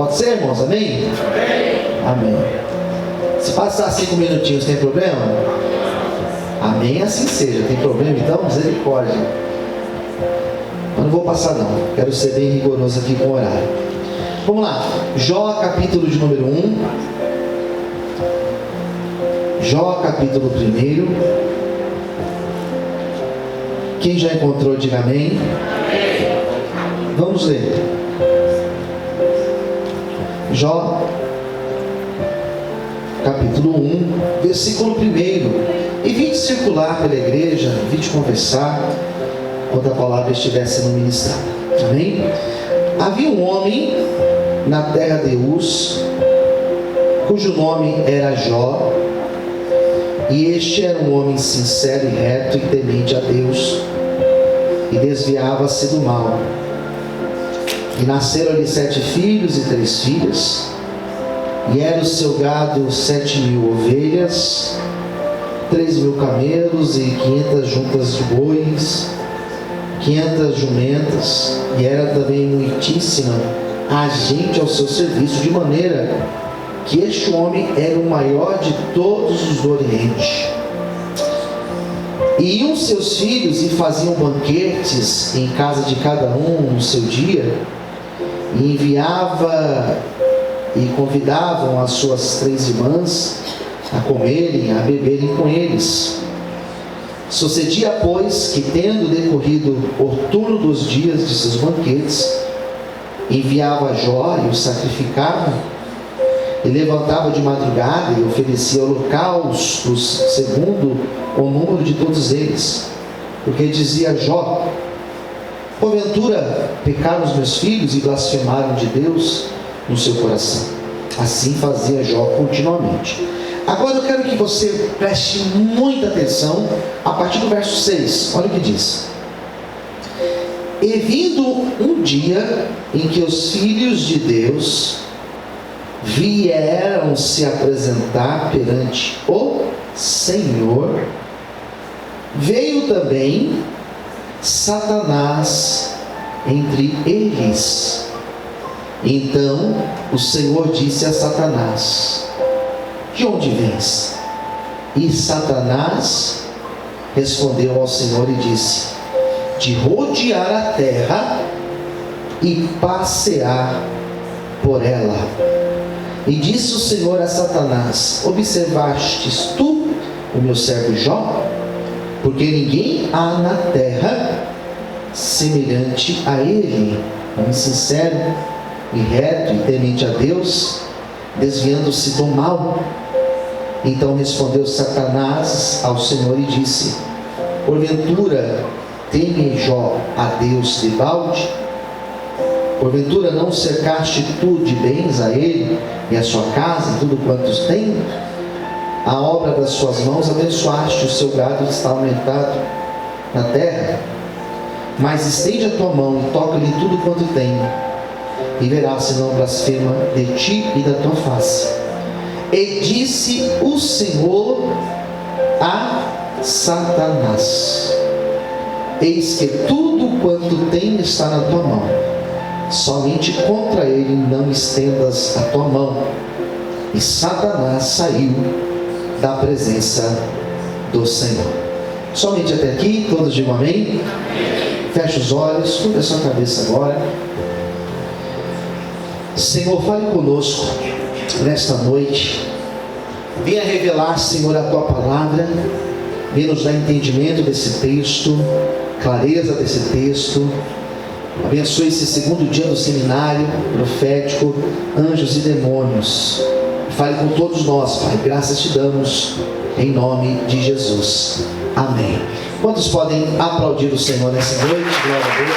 Pode ser, irmãos? Amém? Amém. Se passar 5 minutinhos, tem problema? Amém, assim seja. Tem problema então? Misericórdia. Mas não vou passar não. Quero ser bem rigoroso aqui com o horário. Vamos lá. Jó, capítulo de número 1. Jó, capítulo 1. Quem já encontrou, diga amém. Vamos ler. Jó, capítulo 1, versículo 1. Evite circular pela igreja, evite conversar quando a palavra esestiver sendo ministrada. Amém? Havia um homem na terra de Uz, cujo nome era Jó, e este era um homem sincero e reto e temente a Deus, e desviava-se do mal. E nasceram-lhe 7 filhos e 3 filhas, e era o seu gado 7.000 ovelhas, 3.000 camelos e 500 juntas de bois, 500 jumentas, e era também muitíssima a gente ao seu serviço, de maneira que este homem era o maior de todos os do Oriente. E iam seus filhos e faziam banquetes em casa de cada um no seu dia, e enviava e convidavam as suas 3 irmãs a comerem, a beberem com eles. Sucedia, pois, que tendo decorrido o turno dos dias de seus banquetes, enviava Jó e o sacrificava, e levantava de madrugada e oferecia holocaustos segundo o número de todos eles, porque dizia Jó: porventura pecaram os meus filhos e blasfemaram de Deus no seu coração. Assim fazia Jó continuamente. Agora eu quero que você preste muita atenção a partir do verso 6. Olha o que diz: e vindo um dia em que os filhos de Deus vieram se apresentar perante o Senhor, veio também Satanás entre eles. Então o Senhor disse a Satanás: de onde vens? E Satanás respondeu ao Senhor e disse: de rodear a terra e passear por ela. E disse o Senhor a Satanás: observastes tu o meu servo Jó? Porque ninguém há na terra semelhante a ele, homem sincero e reto e temente a Deus, desviando-se do mal. Então respondeu Satanás ao Senhor e disse: porventura teme Jó a Deus debalde? Porventura não cercaste tu de bens a ele e a sua casa e tudo quanto tem? A obra das suas mãos abençoaste, o seu gado está aumentado na terra. Mas estende a tua mão e toca-lhe tudo quanto tem, e verás se não blasfema de ti e da tua face. E disse o Senhor a Satanás: eis que tudo quanto tem está na tua mão, somente contra ele não estendas a tua mão. E Satanás saiu da presença do Senhor. Somente até aqui, todos digam amém. Feche os olhos, curva a sua cabeça agora. Senhor, fale conosco nesta noite. Venha revelar, Senhor, a tua palavra. Venha nos dar entendimento desse texto, clareza desse texto. Abençoe esse segundo dia do seminário profético, anjos e demônios. Fale com todos nós, Pai. Graças te damos em nome de Jesus. Amém. Quantos podem aplaudir o Senhor nessa noite? Glória a Deus.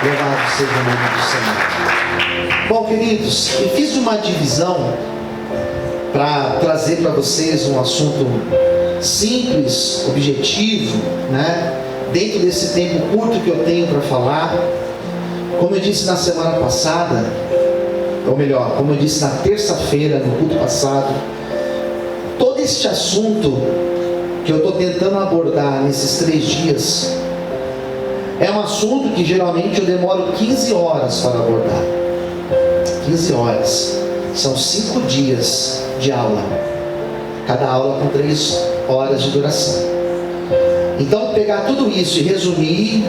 Louvado seja o nome do Senhor. Bom, queridos, eu fiz uma divisão para trazer para vocês um assunto simples, objetivo, né? Dentro desse tempo curto que eu tenho para falar. Como eu disse na semana passada, ou melhor, como eu disse na terça-feira, no culto passado, todo este assunto que eu estou tentando abordar nesses 3 dias É um assunto que geralmente eu demoro 15 horas para abordar. 15 horas. São 5 dias de aula. Cada aula com 3 horas de duração. Então, pegar tudo isso e resumir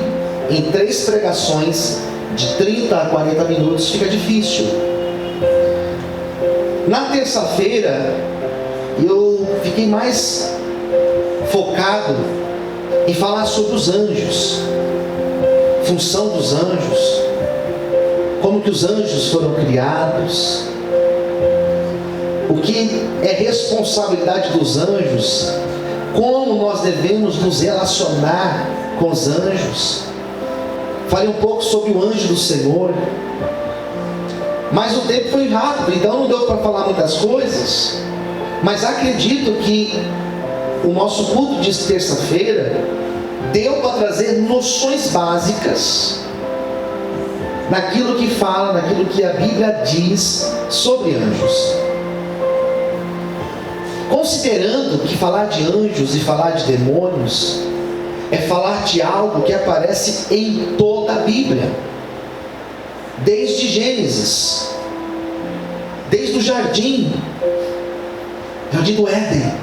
em 3 pregações de 30 a 40 minutos fica difícil. Na terça-feira, eu fiquei mais focado em falar sobre os anjos, função dos anjos, como que os anjos foram criados, o que é responsabilidade dos anjos, como nós devemos nos relacionar com os anjos. Falei um pouco sobre o anjo do Senhor, mas o tempo foi rápido, então não deu para falar muitas coisas. Mas acredito que o nosso culto de terça-feira deu para trazer noções básicas naquilo que fala, naquilo que a Bíblia diz sobre anjos. Considerando que falar de anjos e falar de demônios é falar de algo que aparece em toda a Bíblia, desde Gênesis, desde o jardim do Éden,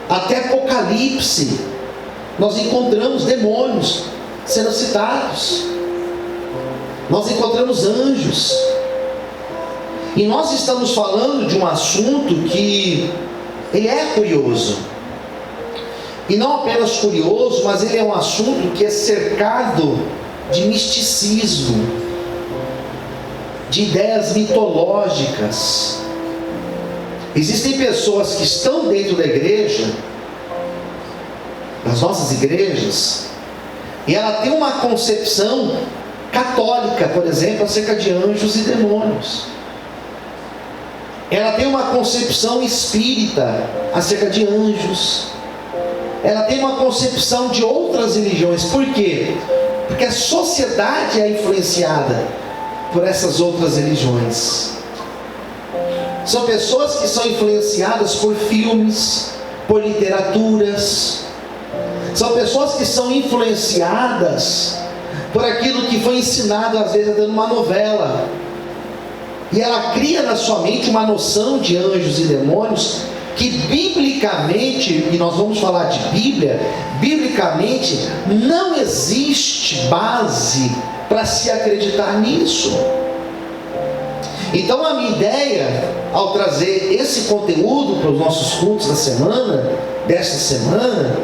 até Apocalipse, nós encontramos demônios sendo citados, nós encontramos anjos, e nós estamos falando de um assunto que ele é curioso, e não apenas curioso, mas ele é um assunto que é cercado de misticismo, de ideias mitológicas. Existem pessoas que estão dentro da igreja, das nossas igrejas, e ela tem uma concepção católica, por exemplo, acerca de anjos e demônios. Ela tem uma concepção espírita acerca de anjos. Ela tem uma concepção de outras religiões. Por quê? Porque a sociedade é influenciada por essas outras religiões. São pessoas que são influenciadas por filmes, por literaturas. São pessoas que são influenciadas por aquilo que foi ensinado, às vezes, dando uma novela. E ela cria na sua mente uma noção de anjos e demônios que biblicamente, e nós vamos falar de Bíblia, biblicamente não existe base para se acreditar nisso. Então a minha ideia, ao trazer esse conteúdo para os nossos cultos da semana, desta semana,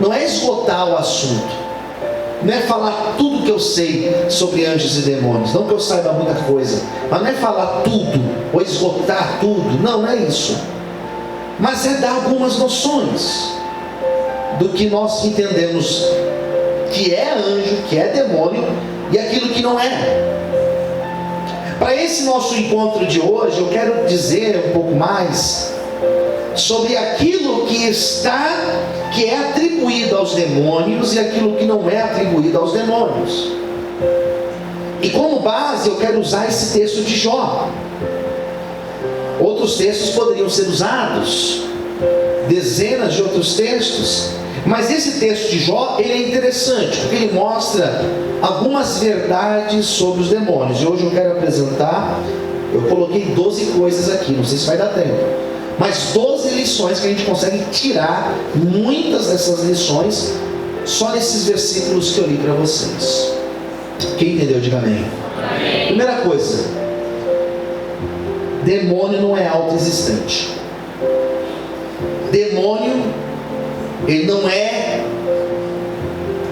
não é esgotar o assunto, não é falar tudo que eu sei sobre anjos e demônios, não que eu saiba muita coisa, mas não é falar tudo, ou esgotar tudo, não é isso, mas é dar algumas noções do que nós entendemos que é anjo, que é demônio, e aquilo que não é. Para esse nosso encontro de hoje, eu quero dizer um pouco mais sobre aquilo que é atribuído aos demônios e aquilo que não é atribuído aos demônios. E como base eu quero usar esse texto de Jó. Outros textos poderiam ser usados, dezenas de outros textos, mas esse texto de Jó, ele é interessante, porque ele mostra algumas verdades sobre os demônios. E hoje eu quero apresentar, eu coloquei 12 coisas aqui, não sei se vai dar tempo, mas 12 lições que a gente consegue tirar, muitas dessas lições, só nesses versículos que eu li para vocês. Quem entendeu, diga amém. Amém. Primeira coisa, demônio não é autoexistente. Demônio, ele não é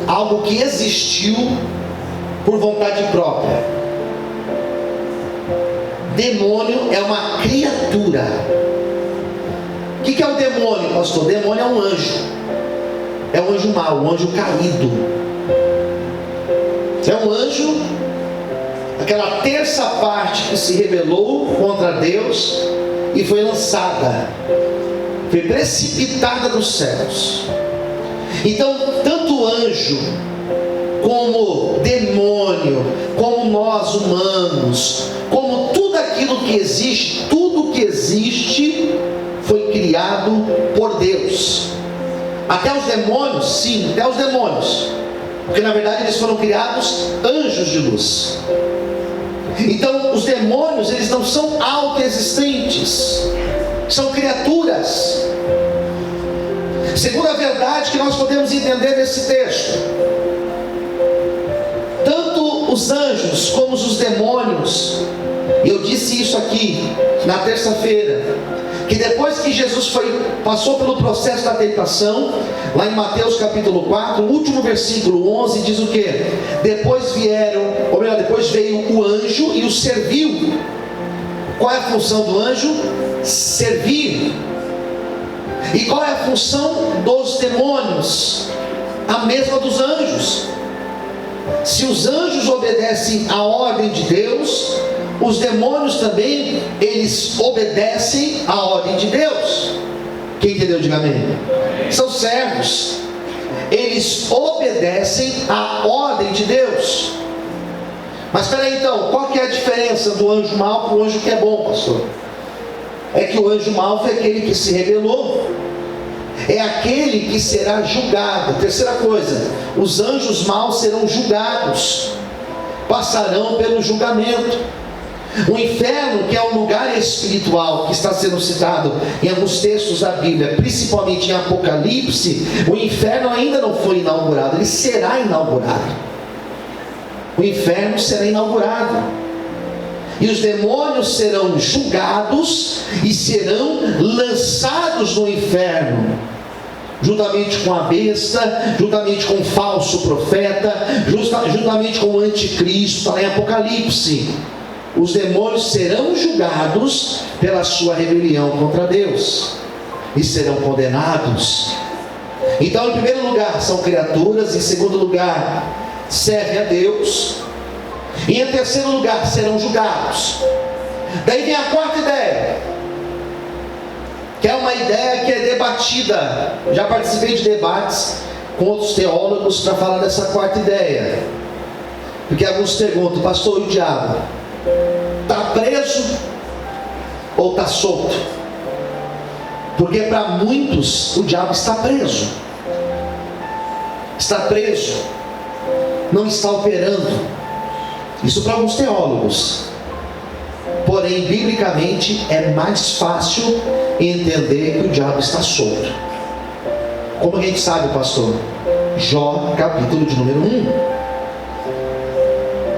algo que existiu por vontade própria. Demônio é uma criatura. O que é o demônio, pastor? Demônio é um anjo. É um anjo mau, um anjo caído. É um anjo, aquela terça parte que se rebelou contra Deus e foi lançada, foi precipitada dos céus. Então, tanto anjo como demônio, como nós humanos, como tudo aquilo que existe, tudo que existe foi criado por Deus. Até os demônios, sim, até os demônios Porque na verdade eles foram criados anjos de luz. Então os demônios, eles não são autoexistentes, são criaturas. Segunda verdade que nós podemos entender nesse texto: tanto os anjos como os demônios, e eu disse isso aqui na terça-feira, que depois que Jesus passou pelo processo da tentação, lá em Mateus capítulo 4, o último versículo 11 diz o que? Depois veio o anjo e o serviu. Qual é a função do anjo? Servir. E qual é a função dos demônios? A mesma dos anjos. Se os anjos obedecem à ordem de Deus, os demônios também, eles obedecem à ordem de Deus. Quem entendeu, diga amém. São servos. Eles obedecem à ordem de Deus. Mas espera aí, então, qual que é a diferença do anjo mau para o anjo que é bom, pastor? É que o anjo mau foi aquele que se rebelou, é aquele que será julgado. Terceira coisa, os anjos maus serão julgados, passarão pelo julgamento. O inferno, que é um lugar espiritual que está sendo citado em alguns textos da Bíblia, principalmente em Apocalipse, o inferno ainda não foi inaugurado, ele será inaugurado. O inferno será inaugurado, e os demônios serão julgados e serão lançados no inferno, juntamente com a besta, juntamente com o falso profeta, juntamente com o anticristo. Está lá em Apocalipse. Os demônios serão julgados pela sua rebelião contra Deus e serão condenados. Então, em primeiro lugar, são criaturas. Em segundo lugar, servem a Deus. E em terceiro lugar, serão julgados. Daí vem a quarta ideia, que é uma ideia que é debatida. Já participei de debates com outros teólogos para falar dessa quarta ideia. Porque alguns perguntam: pastor, e o diabo? Está preso ou está solto? Porque para muitos o diabo está preso. Está preso, não está operando. Isso para alguns teólogos. Porém, biblicamente é mais fácil entender que o diabo está solto. Como a gente sabe, pastor? Jó, capítulo de número 1.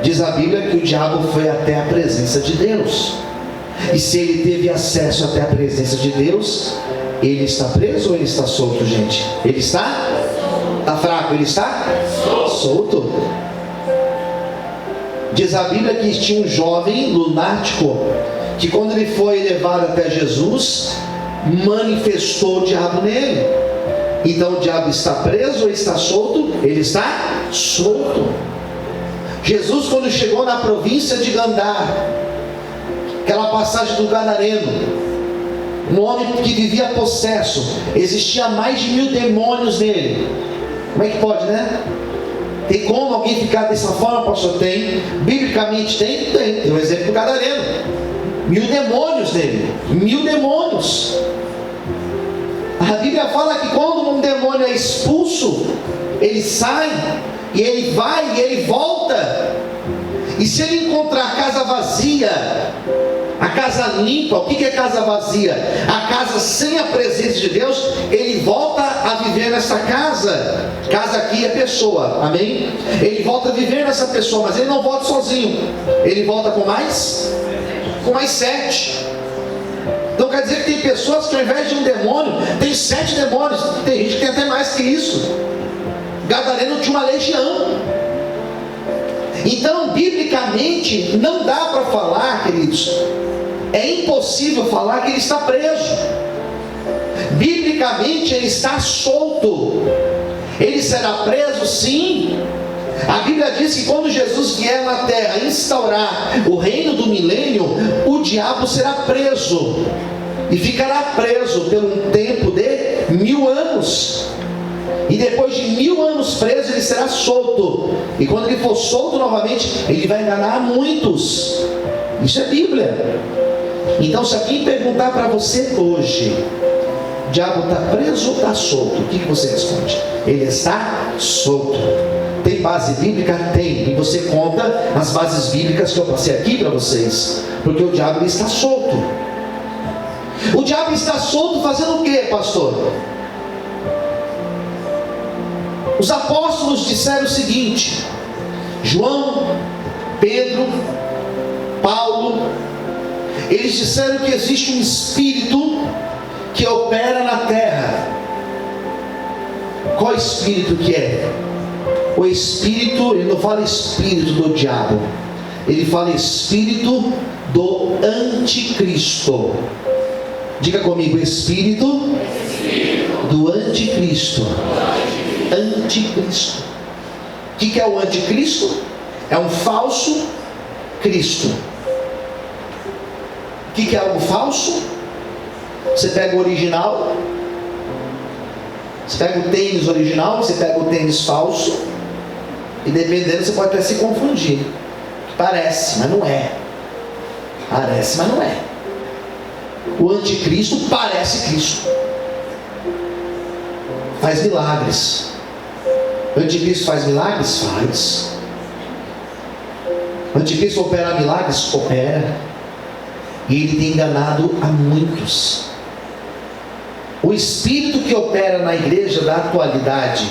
Diz a Bíblia que o diabo foi até a presença de Deus. E se ele teve acesso até a presença de Deus, ele está preso ou ele está solto, gente? Ele está fraco, ele está solto. Diz a Bíblia que tinha um jovem lunático, que quando ele foi levado até Jesus, manifestou o diabo nele. Então o diabo está preso ou está solto? Ele está solto. Jesus, quando chegou na província de Gadara, aquela passagem do Gadareno, um homem que vivia possesso, existia mais de 1000 demônios nele. Como é que pode, né? Tem como alguém ficar dessa forma, pastor? Tem. Biblicamente tem. Tem um exemplo do Gadareno. 1000 demônios nele. 1000 demônios. A Bíblia fala que quando um demônio é expulso, ele sai, e ele vai, e ele volta. E se ele encontrar a casa vazia, a casa limpa, o que é casa vazia? A casa sem a presença de Deus, ele volta a viver nessa casa. Casa aqui é pessoa, amém? Ele volta a viver nessa pessoa, mas ele não volta sozinho. Ele volta com mais 7. Então quer dizer que tem pessoas que ao invés de um demônio, tem 7 demônios. Tem gente que tem até mais que isso. Gadareno tinha uma legião. Então, biblicamente, não dá para falar, queridos, é impossível falar que ele está preso. Biblicamente, ele está solto. Ele será preso, sim. A Bíblia diz que quando Jesus vier na terra instaurar o reino do milênio, o diabo será preso, e ficará preso por um tempo de 1000 anos. E depois de 1000 anos preso, ele será solto. E quando ele for solto novamente, ele vai enganar muitos. Isso é Bíblia. Então, se alguém perguntar para você hoje, o diabo está preso ou está solto? O que você responde? Ele está solto. Tem base bíblica? Tem. E você conta as bases bíblicas que eu passei aqui para vocês. Porque o diabo ele está solto. O diabo está solto fazendo o que, pastor? Os apóstolos disseram o seguinte: João, Pedro, Paulo, eles disseram que existe um espírito que opera na terra. Qual espírito que é? O espírito, ele não fala espírito do diabo, ele fala espírito do anticristo. Diga comigo, espírito do anticristo. Anticristo. O que é o anticristo? É um falso Cristo. O que é algo falso? Você pega o original, você pega o tênis original, você pega o tênis falso, e dependendo você pode até se confundir. Parece, mas não é. Parece, mas não é. O anticristo parece Cristo. Faz milagres. O anticristo faz milagres? Faz. O anticristo opera milagres? Opera. E ele tem enganado a muitos. O espírito que opera na igreja da atualidade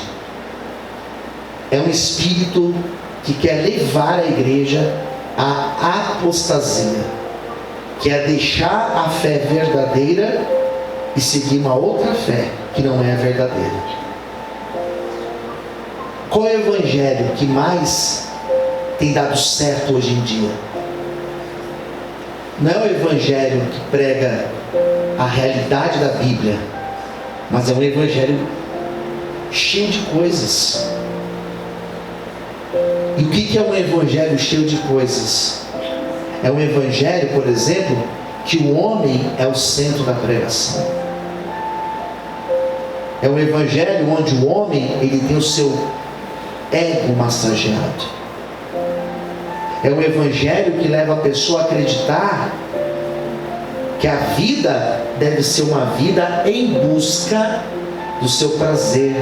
é um espírito que quer levar a igreja à apostasia, que é deixar a fé verdadeira e seguir uma outra fé que não é a verdadeira. Qual é o evangelho que mais tem dado certo hoje em dia? Não é o evangelho que prega a realidade da Bíblia, mas é um evangelho cheio de coisas. E o que é um evangelho cheio de coisas? É um evangelho, por exemplo, que o homem é o centro da pregação. É um evangelho onde o homem ele tem o seu ego massageado. É um evangelho que leva a pessoa a acreditar que a vida deve ser uma vida em busca do seu prazer,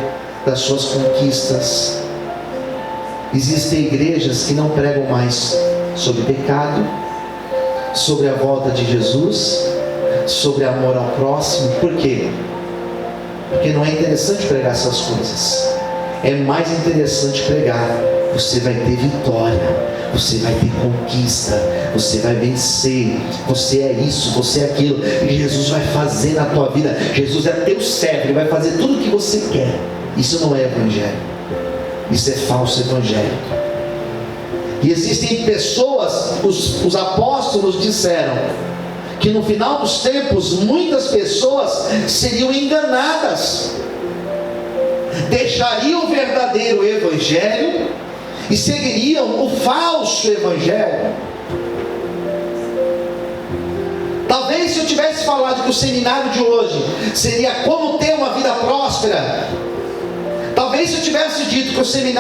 das suas conquistas. Existem igrejas que não pregam mais sobre pecado, sobre a volta de Jesus, sobre amor ao próximo. Por quê? Porque não é interessante pregar essas coisas. É mais interessante pregar: você vai ter vitória, você vai ter conquista, você vai vencer, você é isso, você é aquilo, e Jesus vai fazer na tua vida. Jesus é teu servo, Ele vai fazer tudo o que você quer. Isso não é evangelho, isso é falso evangelho. E existem pessoas, os apóstolos disseram que no final dos tempos muitas pessoas seriam enganadas, deixariam o verdadeiro evangelho e seguiriam o falso evangelho. Talvez se eu tivesse falado que o seminário de hoje seria como ter uma vida próspera, talvez se eu tivesse dito que o seminário